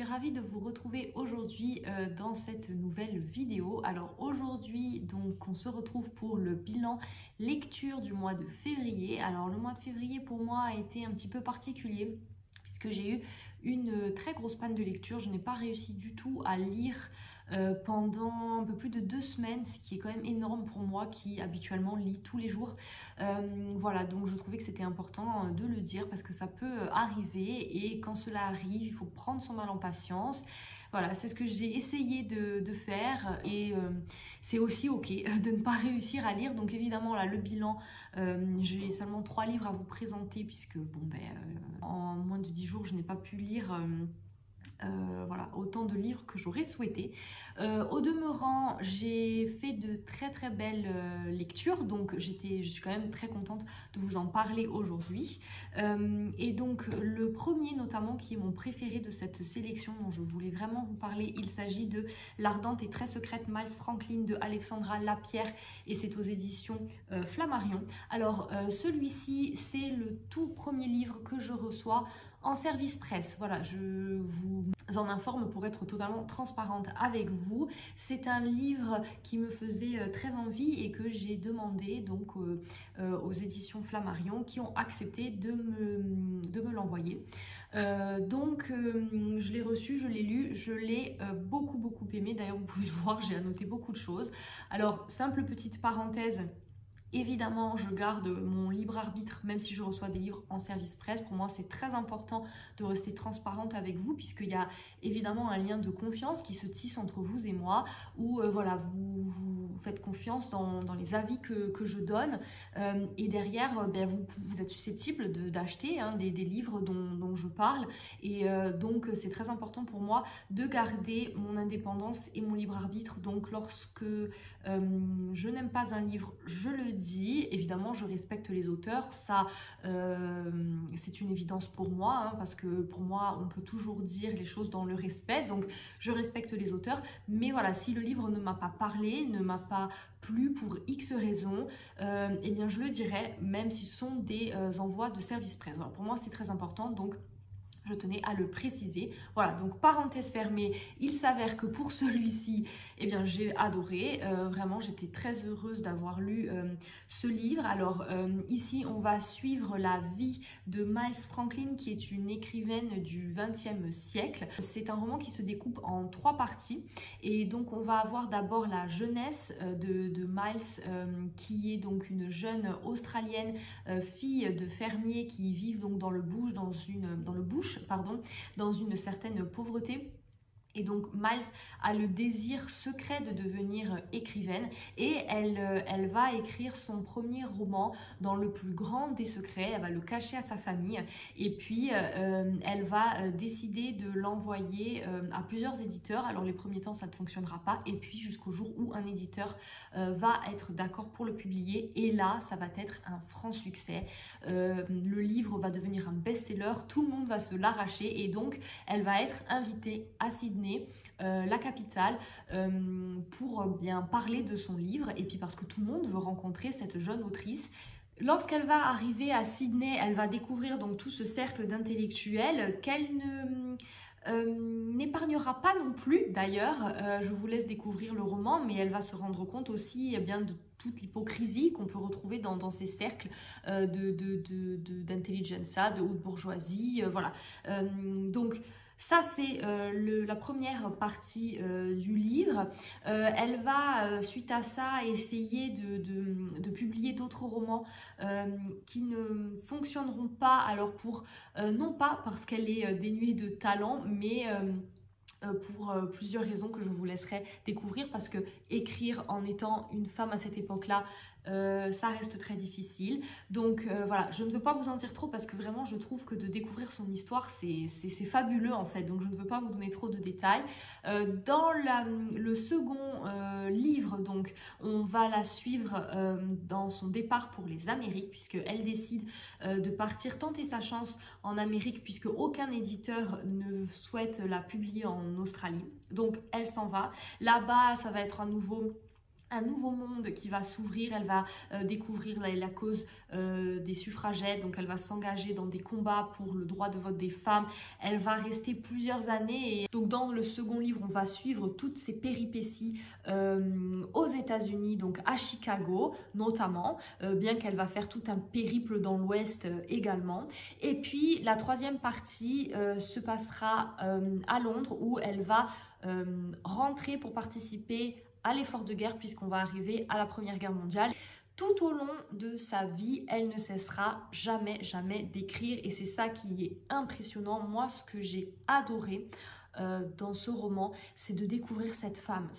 suis ravie de vous retrouver aujourd'hui dans cette nouvelle vidéo. Alors aujourd'hui, donc on se retrouve pour le bilan lecture du mois de février. Alors le mois de février pour moi a été un petit peu particulier puisque j'ai eu une très grosse panne de lecture. Je n'ai pas réussi du tout à lire pendant un peu plus de 2 semaines, ce qui est quand même énorme pour moi qui habituellement lit tous les jours. Voilà, donc je trouvais que c'était important de le dire parce que ça peut arriver et quand cela arrive, il faut prendre son mal en patience. Voilà, c'est ce que j'ai essayé de faire et c'est aussi ok de ne pas réussir à lire. Donc évidemment là, le bilan, j'ai seulement 3 livres à vous présenter puisque bon en moins de 10 jours, je n'ai pas pu lire voilà, autant de livres que j'aurais souhaité. Au demeurant, j'ai fait de très belles lectures, donc je suis quand même très contente de vous en parler aujourd'hui. Et donc le premier notamment qui est mon préféré de cette sélection dont je voulais vraiment vous parler, il s'agit de L'Ardente et très secrète Miles Franklin de Alexandra Lapierre et c'est aux éditions Flammarion. Alors celui-ci, c'est le tout premier livre que je reçois en service presse. Voilà, je vous en informe pour être totalement transparente avec vous. C'est un livre qui me faisait très envie et que j'ai demandé donc aux éditions Flammarion qui ont accepté de me l'envoyer. Je l'ai reçu, je l'ai lu, je l'ai beaucoup aimé. D'ailleurs, vous pouvez le voir, j'ai annoté beaucoup de choses. Alors, simple petite parenthèse. Évidemment, je garde mon libre arbitre, même si je reçois des livres en service presse. Pour moi, c'est très important de rester transparente avec vous, puisqu'il y a évidemment un lien de confiance qui se tisse entre vous et moi, où voilà, vous faites confiance dans les avis que je donne. Et derrière, vous êtes susceptible d'acheter des livres dont je parle. Et donc, c'est très important pour moi de garder mon indépendance et mon libre arbitre. Donc, lorsque je n'aime pas un livre, je le dis. Évidemment, je respecte les auteurs. Ça, c'est une évidence pour moi, parce que pour moi, on peut toujours dire les choses dans le respect. Donc, je respecte les auteurs. Mais voilà, si le livre ne m'a pas parlé, ne m'a pas plu pour X raisons, eh bien, je le dirai, même si ce sont des envois de service presse. Alors, pour moi, c'est très important. Donc, je tenais à le préciser. Voilà, donc parenthèse fermée, il s'avère que pour celui-ci, eh bien j'ai adoré. Vraiment, j'étais très heureuse d'avoir lu ce livre. Alors ici, on va suivre la vie de Miles Franklin, qui est une écrivaine du XXe siècle. C'est un roman qui se découpe en 3 parties. Et donc, on va avoir d'abord la jeunesse de Miles, qui est donc une jeune Australienne, fille de fermiers qui vivent donc dans le bush, dans une certaine pauvreté. Et donc Miles a le désir secret de devenir écrivaine et elle va écrire son premier roman dans le plus grand des secrets. Elle va le cacher à sa famille et puis elle va décider de l'envoyer à plusieurs éditeurs. Alors les premiers temps ça ne fonctionnera pas et puis jusqu'au jour où un éditeur va être d'accord pour le publier et là ça va être un franc succès. Le livre va devenir un best-seller, tout le monde va se l'arracher et donc elle va être invitée à Sydney, la capitale, pour bien parler de son livre et puis parce que tout le monde veut rencontrer cette jeune autrice. Lorsqu'elle va arriver à Sydney, elle va découvrir donc tout ce cercle d'intellectuels qu'elle n'épargnera pas non plus d'ailleurs. Je vous laisse découvrir le roman, mais elle va se rendre compte aussi bien de toute l'hypocrisie qu'on peut retrouver dans ces cercles d'intelligentsia, de haute bourgeoisie, voilà. Donc ça, c'est la première partie du livre. Elle va, suite à ça, essayer de publier d'autres romans qui ne fonctionneront pas. Alors non pas parce qu'elle est dénuée de talent, mais pour plusieurs raisons que je vous laisserai découvrir parce que écrire en étant une femme à cette époque-là, ça reste très difficile. Donc voilà, je ne veux pas vous en dire trop parce que vraiment je trouve que de découvrir son histoire c'est fabuleux en fait, donc je ne veux pas vous donner trop de détails. Dans le second livre, donc on va la suivre dans son départ pour les Amériques puisqu'elle décide de partir tenter sa chance en Amérique puisque aucun éditeur ne souhaite la publier en Australie. Donc elle s'en va. Là-bas, ça va être à nouveau un nouveau monde qui va s'ouvrir. Elle va découvrir la cause des suffragettes, donc elle va s'engager dans des combats pour le droit de vote des femmes. Elle va rester plusieurs années et donc dans le second livre, on va suivre toutes ces péripéties aux États-Unis, donc à Chicago notamment, bien qu'elle va faire tout un périple dans l'Ouest également. Et puis la troisième partie se passera à Londres où elle va rentrer pour participer à l'effort de guerre puisqu'on va arriver à la Première Guerre mondiale. Tout au long de sa vie, elle ne cessera jamais, jamais d'écrire et c'est ça qui est impressionnant. Moi, ce que j'ai adoré dans ce roman, c'est de découvrir cette femme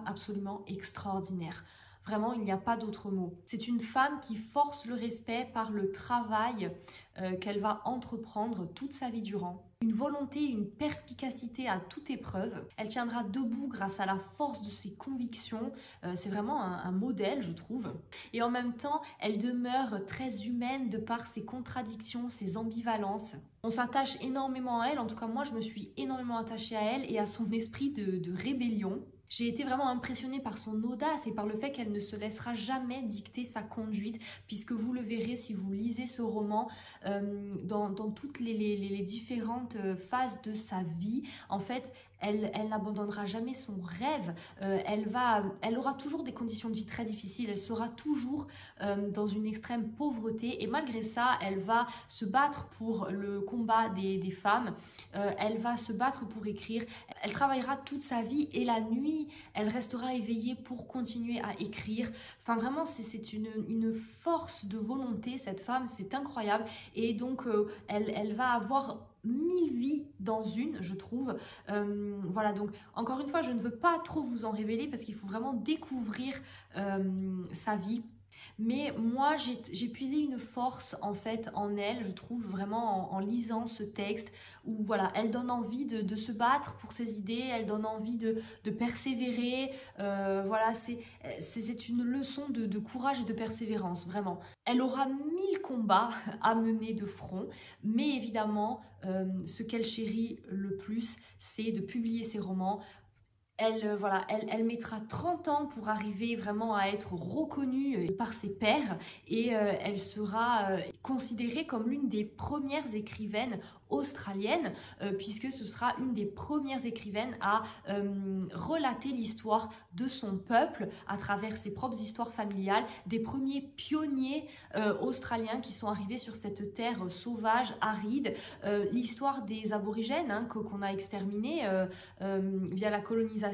absolument extraordinaire. Vraiment, il n'y a pas d'autre mot. C'est une femme qui force le respect par le travail qu'elle va entreprendre toute sa vie durant. Une volonté, une perspicacité à toute épreuve. Elle tiendra debout grâce à la force de ses convictions. C'est vraiment un modèle, je trouve. Et en même temps, elle demeure très humaine de par ses contradictions, ses ambivalences. On s'attache énormément à elle. En tout cas, moi, je me suis énormément attachée à elle et à son esprit de rébellion. J'ai été vraiment impressionnée par son audace et par le fait qu'elle ne se laissera jamais dicter sa conduite, puisque vous le verrez si vous lisez ce roman, dans toutes les différentes phases de sa vie. En fait, elle n'abandonnera jamais son rêve, elle aura toujours des conditions de vie très difficiles, elle sera toujours dans une extrême pauvreté et malgré ça, elle va se battre pour le combat des femmes, elle va se battre pour écrire, elle travaillera toute sa vie et la nuit, elle restera éveillée pour continuer à écrire. Enfin vraiment, c'est une force de volonté, cette femme, c'est incroyable et donc elle va avoir 1000 vies dans une, je trouve. Voilà, donc encore une fois, je ne veux pas trop vous en révéler parce qu'il faut vraiment découvrir sa vie. Mais moi, j'ai puisé une force en fait en elle, je trouve vraiment en lisant ce texte où voilà, elle donne envie de se battre pour ses idées, elle donne envie de persévérer. Voilà, c'est une leçon de courage et de persévérance, vraiment. Elle aura 1000 combats à mener de front, mais évidemment, ce qu'elle chérit le plus, c'est de publier ses romans. Elle mettra 30 ans pour arriver vraiment à être reconnue par ses pairs et elle sera considérée comme l'une des premières écrivaines australiennes puisque ce sera une des premières écrivaines à relater l'histoire de son peuple à travers ses propres histoires familiales, des premiers pionniers australiens qui sont arrivés sur cette terre sauvage, aride, l'histoire des aborigènes qu'on a exterminés via la colonisation.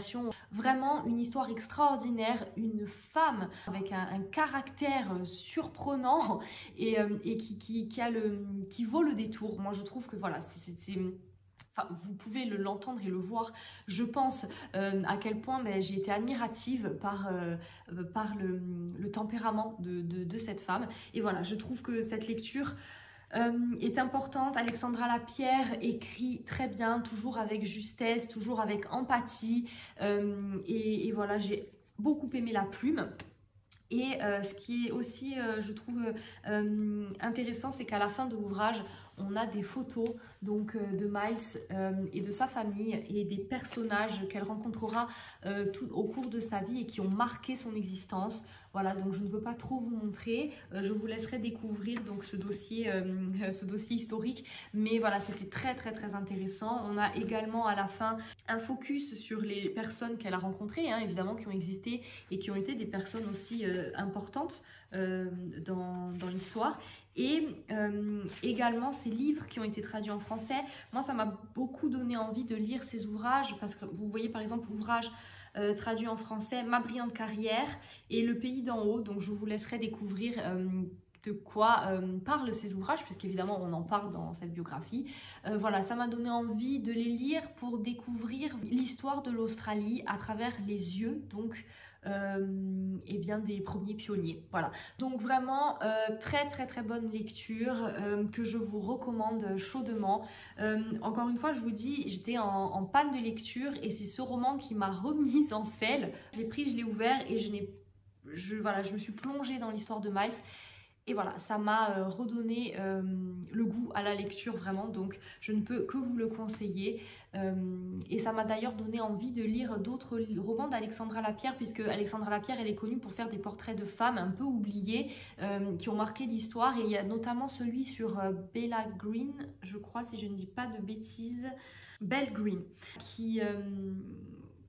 Vraiment une histoire extraordinaire, une femme avec un caractère surprenant et qui vaut le détour. Moi je trouve que voilà, enfin, vous pouvez l'entendre et le voir, je pense à quel point j'ai été admirative par le tempérament de cette femme. Et voilà, je trouve que cette lecture est importante. Alexandra Lapierre écrit très bien, toujours avec justesse, toujours avec empathie et voilà, j'ai beaucoup aimé la plume. Et ce qui est aussi, je trouve, intéressant, c'est qu'à la fin de l'ouvrage, on a des photos donc, de Miles et de sa famille et des personnages qu'elle rencontrera au cours de sa vie et qui ont marqué son existence. Voilà, donc je ne veux pas trop vous montrer, je vous laisserai découvrir donc, ce dossier historique, mais voilà, c'était très très très intéressant. On a également à la fin un focus sur les personnes qu'elle a rencontrées, hein, évidemment, qui ont existé et qui ont été des personnes aussi importantes dans l'histoire. Et également ces livres qui ont été traduits en français. Moi, ça m'a beaucoup donné envie de lire ces ouvrages parce que vous voyez par exemple l'ouvrage traduit en français Ma brillante carrière et Le pays d'en haut. Donc je vous laisserai découvrir de quoi parlent ces ouvrages, puisqu'évidemment on en parle dans cette biographie. Voilà, ça m'a donné envie de les lire pour découvrir l'histoire de l'Australie à travers les yeux donc et bien des premiers pionniers. Voilà, donc vraiment très très très bonne lecture que je vous recommande chaudement. Encore une fois, je vous dis, j'étais en panne de lecture et c'est ce roman qui m'a remise en selle. Je l'ai pris, je l'ai ouvert et voilà, je me suis plongée dans l'histoire de Miles. Et voilà, ça m'a redonné le goût à la lecture vraiment, donc je ne peux que vous le conseiller. Et ça m'a d'ailleurs donné envie de lire d'autres romans d'Alexandra Lapierre, puisque Alexandra Lapierre, elle est connue pour faire des portraits de femmes un peu oubliées, qui ont marqué l'histoire. Et il y a notamment celui sur Bella Green, je crois, si je ne dis pas de bêtises, Belle Green, qui...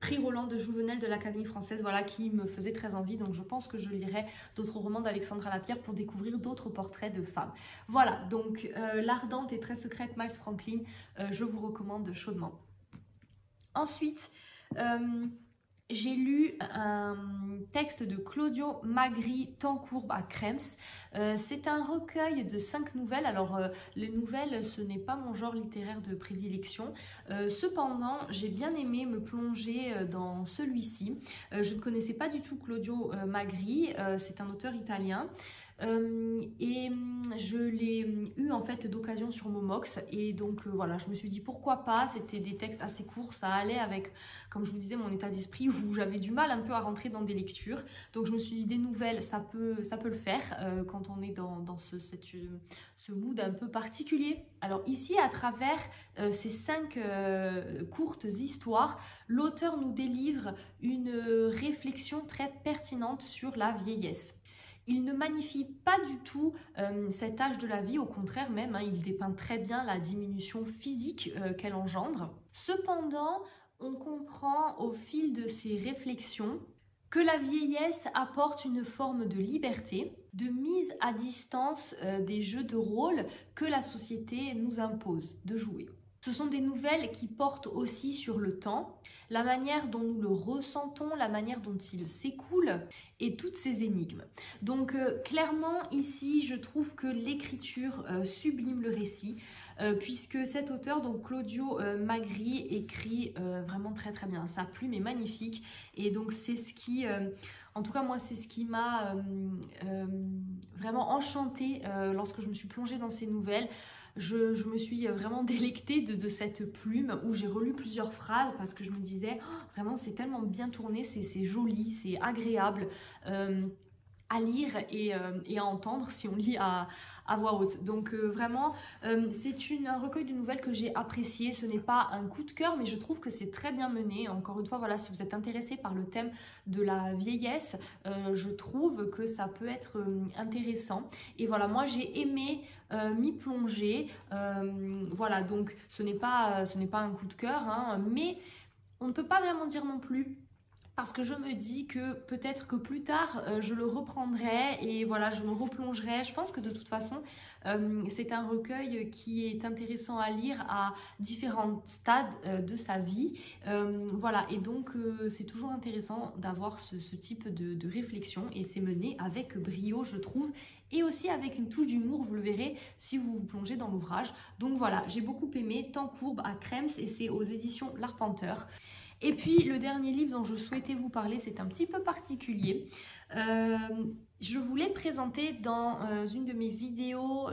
Prix Roland de Jouvenel de l'Académie française, voilà, qui me faisait très envie. Donc je pense que je lirai d'autres romans d'Alexandra Lapierre pour découvrir d'autres portraits de femmes. Voilà, donc L'Ardente et très secrète Miles Franklin, je vous recommande chaudement. Ensuite, j'ai lu un texte de Claudio Magri, Temps courbe à Krems. C'est un recueil de 5 nouvelles. Alors, les nouvelles, ce n'est pas mon genre littéraire de prédilection. Cependant, j'ai bien aimé me plonger dans celui-ci. Je ne connaissais pas du tout Claudio Magri. C'est un auteur italien. Et je l'ai eu en fait d'occasion sur Momox et donc voilà, je me suis dit pourquoi pas, c'était des textes assez courts, ça allait avec, comme je vous disais, mon état d'esprit où j'avais du mal un peu à rentrer dans des lectures, donc je me suis dit des nouvelles, ça peut le faire quand on est dans ce mood un peu particulier. Alors ici, à travers ces 5 courtes histoires, l'auteur nous délivre une réflexion très pertinente sur la vieillesse. Il ne magnifie pas du tout cet âge de la vie, au contraire même, hein, il dépeint très bien la diminution physique qu'elle engendre. Cependant, on comprend au fil de ses réflexions que la vieillesse apporte une forme de liberté, de mise à distance des jeux de rôle que la société nous impose de jouer. Ce sont des nouvelles qui portent aussi sur le temps, la manière dont nous le ressentons, la manière dont il s'écoule et toutes ces énigmes. Donc clairement ici je trouve que l'écriture sublime le récit puisque cet auteur, donc Claudio Magri, écrit vraiment très très bien. Sa plume est magnifique et donc c'est ce qui... en tout cas, moi, c'est ce qui m'a vraiment enchantée lorsque je me suis plongée dans ces nouvelles. Je me suis vraiment délectée de cette plume où j'ai relu plusieurs phrases parce que je me disais oh, vraiment c'est tellement bien tourné, c'est joli, c'est agréable à lire et à entendre si on lit à voix haute. Donc vraiment, c'est un recueil de nouvelles que j'ai apprécié. Ce n'est pas un coup de cœur, mais je trouve que c'est très bien mené. Encore une fois, voilà, si vous êtes intéressé par le thème de la vieillesse, je trouve que ça peut être intéressant. Et voilà, moi j'ai aimé m'y plonger. Voilà, donc ce n'est pas un coup de cœur, hein, mais on ne peut pas vraiment dire non plus, parce que je me dis que peut-être que plus tard je le reprendrai et voilà, je me replongerai. Je pense que de toute façon c'est un recueil qui est intéressant à lire à différents stades de sa vie, voilà, et donc c'est toujours intéressant d'avoir ce type de réflexion et c'est mené avec brio, je trouve, et aussi avec une touche d'humour, vous le verrez si vous vous plongez dans l'ouvrage. Donc voilà, j'ai beaucoup aimé Temps courbe à Krems et c'est aux éditions L'Arpenteur. Et puis le dernier livre dont je souhaitais vous parler, c'est un petit peu particulier. Je voulais présenter dans une de mes vidéos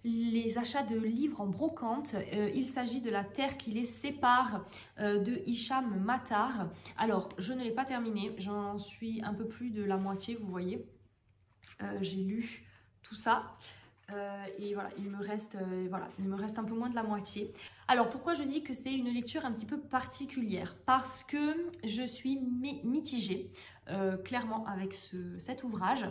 les achats de livres en brocante. Il s'agit de La Terre qui les sépare de Hicham Matar. Alors je ne l'ai pas terminé, j'en suis un peu plus de la moitié, vous voyez. J'ai lu tout ça. Et voilà, il me reste un peu moins de la moitié. Alors pourquoi je dis que c'est une lecture un petit peu particulière? Parce que je suis mitigée clairement avec cet ouvrage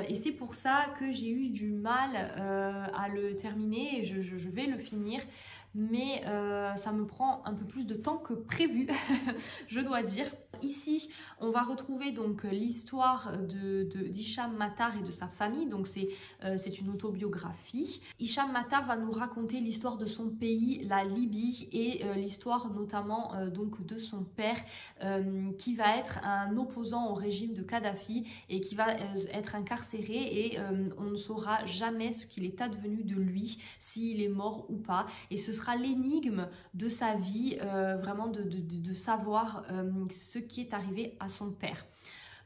et c'est pour ça que j'ai eu du mal à le terminer et je vais le finir, mais ça me prend un peu plus de temps que prévu je dois dire. Ici on va retrouver donc l'histoire d'Hicham Matar et de sa famille, donc c'est une autobiographie. Hicham Matar va nous raconter l'histoire de son pays, la Libye, et l'histoire notamment donc de son père qui va être un opposant au régime de Kadhafi et qui va être incarcéré et on ne saura jamais ce qu'il est advenu de lui, s'il est mort ou pas, et ce sera l'énigme de sa vie, vraiment de savoir ce qui est arrivé à son père.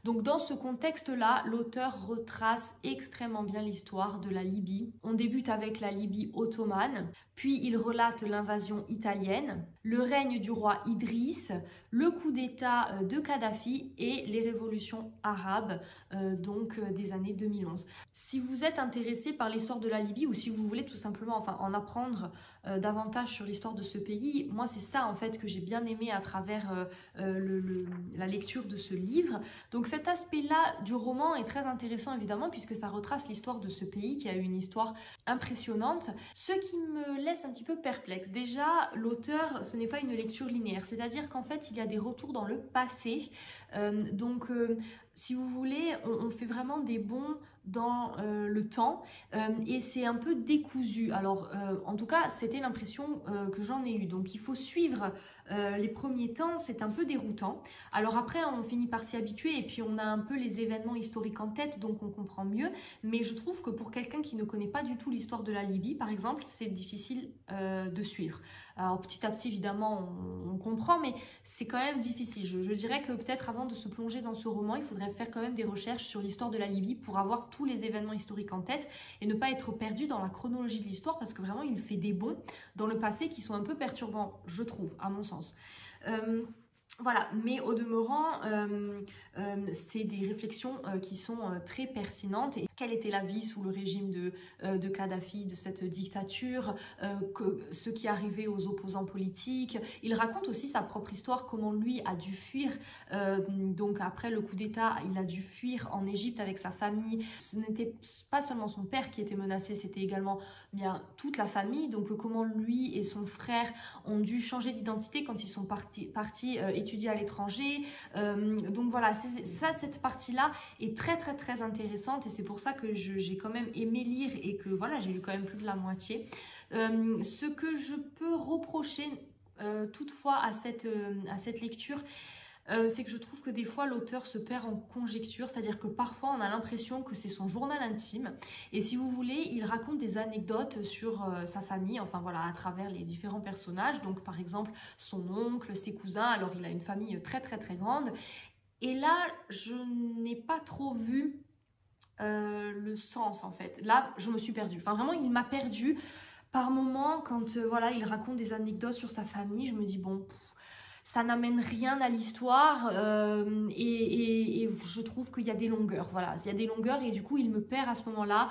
Donc dans ce contexte-là, l'auteur retrace extrêmement bien l'histoire de la Libye. On débute avec la Libye ottomane, puis il relate l'invasion italienne, le règne du roi Idriss, le coup d'État de Kadhafi et les révolutions arabes des années 2011. Si vous êtes intéressé par l'histoire de la Libye ou si vous voulez tout simplement en apprendre davantage sur l'histoire de ce pays, moi c'est ça en fait que j'ai bien aimé à travers la lecture de ce livre. Donc cet aspect-là du roman est très intéressant évidemment puisque ça retrace l'histoire de ce pays qui a eu une histoire impressionnante. Ce qui me laisse un petit peu perplexe, déjà l'auteur, ce n'est pas une lecture linéaire, c'est-à-dire qu'en fait il y a des retours dans le passé, si vous voulez, on fait vraiment des bonds dans le temps et c'est un peu décousu. Alors en tout cas c'était l'impression que j'en ai eue, donc il faut suivre les premiers temps, c'est un peu déroutant. Alors après on finit par s'y habituer et puis on a un peu les événements historiques en tête, donc on comprend mieux, mais je trouve que pour quelqu'un qui ne connaît pas du tout l'histoire de la Libye par exemple, c'est difficile de suivre. Alors petit à petit évidemment on comprend, mais c'est quand même difficile. Je dirais que peut-être avant de se plonger dans ce roman, il faudrait faire quand même des recherches sur l'histoire de la Libye pour avoir tous les événements historiques en tête et ne pas être perdu dans la chronologie de l'histoire parce que vraiment il fait des bonds dans le passé qui sont un peu perturbants, je trouve, à mon sens. Voilà, mais au demeurant, c'est des réflexions qui sont très pertinentes. Et quelle était la vie sous le régime de Kadhafi, de cette dictature, ce qui arrivait aux opposants politiques. Il raconte aussi sa propre histoire, comment lui a dû fuir. Donc après le coup d'État, il a dû fuir en Égypte avec sa famille. Ce n'était pas seulement son père qui était menacé, c'était également bien toute la famille. Donc comment lui et son frère ont dû changer d'identité quand ils sont partis étudier à l'étranger. Donc voilà, cette partie-là est très très très intéressante et c'est pour ça que j'ai quand même aimé lire et que voilà, j'ai lu quand même plus de la moitié. Ce que je peux reprocher toutefois à cette lecture, c'est que je trouve que des fois l'auteur se perd en conjecture, c'est-à-dire que parfois on a l'impression que c'est son journal intime et si vous voulez il raconte des anecdotes sur sa famille, enfin voilà, à travers les différents personnages, donc par exemple son oncle, ses cousins, alors il a une famille très très très grande et là je n'ai pas trop vu le sens en fait, là je me suis perdue, enfin vraiment il m'a perdue par moments quand voilà il raconte des anecdotes sur sa famille, je me dis bon... ça n'amène rien à l'histoire et je trouve qu'il y a des longueurs, voilà, il y a des longueurs et du coup il me perd à ce moment-là.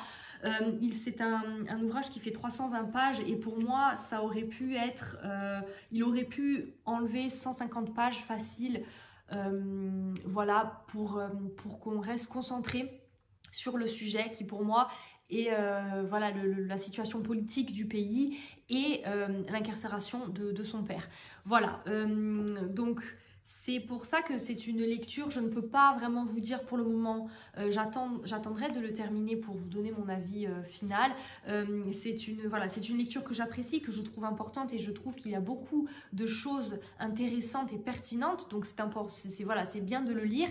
C'est un ouvrage qui fait 320 pages et pour moi ça aurait pu être, il aurait pu enlever 150 pages faciles, voilà, pour qu'on reste concentré sur le sujet qui pour moi et voilà la situation politique du pays et l'incarcération de son père. Voilà, donc c'est pour ça que c'est une lecture, je ne peux pas vraiment vous dire pour le moment, j'attendrai de le terminer pour vous donner mon avis final. C'est une lecture que j'apprécie, que je trouve importante et je trouve qu'il y a beaucoup de choses intéressantes et pertinentes, donc c'est bien de le lire.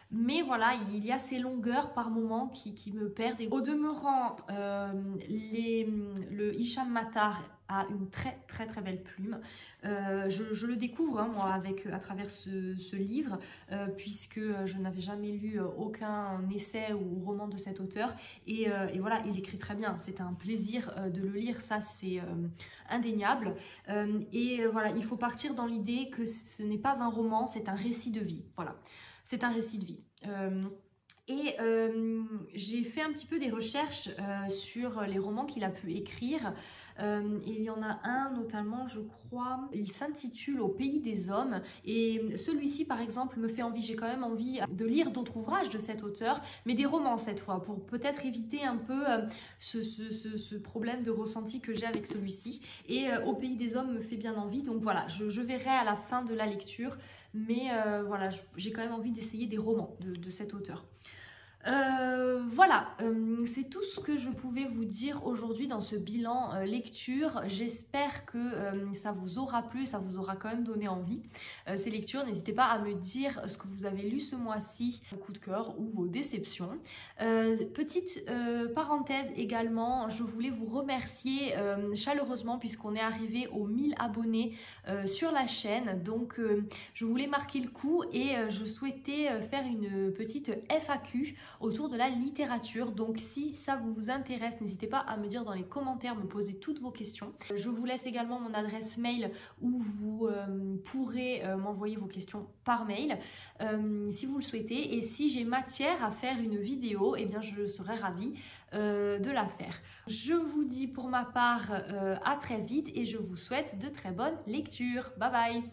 Mais voilà, il y a ces longueurs par moments qui me perdent. Et au demeurant, le Hicham Matar a une très très très belle plume. Je le découvre hein, moi à travers ce livre puisque je n'avais jamais lu aucun essai ou roman de cet auteur et voilà, il écrit très bien. C'est un plaisir de le lire, ça c'est indéniable. Voilà, il faut partir dans l'idée que ce n'est pas un roman, c'est un récit de vie. Voilà. C'est un récit de vie. J'ai fait un petit peu des recherches sur les romans qu'il a pu écrire. Il y en a un notamment, je crois, il s'intitule Au pays des hommes. Et celui-ci, par exemple, me fait envie. J'ai quand même envie de lire d'autres ouvrages de cet auteur, mais des romans cette fois, pour peut-être éviter un peu ce problème de ressenti que j'ai avec celui-ci. Et Au pays des hommes me fait bien envie. Donc voilà, je verrai à la fin de la lecture. Mais voilà, j'ai quand même envie d'essayer des romans de cet auteur. Voilà, c'est tout ce que je pouvais vous dire aujourd'hui dans ce bilan lecture. J'espère que ça vous aura plu, ça vous aura quand même donné envie. Ces lectures, n'hésitez pas à me dire ce que vous avez lu ce mois-ci, vos coups de cœur ou vos déceptions. Petite parenthèse également, je voulais vous remercier chaleureusement puisqu'on est arrivé aux 1000 abonnés sur la chaîne. Donc je voulais marquer le coup et je souhaitais faire une petite FAQ autour de la littérature. Donc si ça vous intéresse, n'hésitez pas à me dire dans les commentaires, me poser toutes vos questions. Je vous laisse également mon adresse mail où vous pourrez m'envoyer vos questions par mail si vous le souhaitez. Et si j'ai matière à faire une vidéo, eh bien je serai ravie de la faire. Je vous dis pour ma part à très vite et je vous souhaite de très bonnes lectures. Bye bye!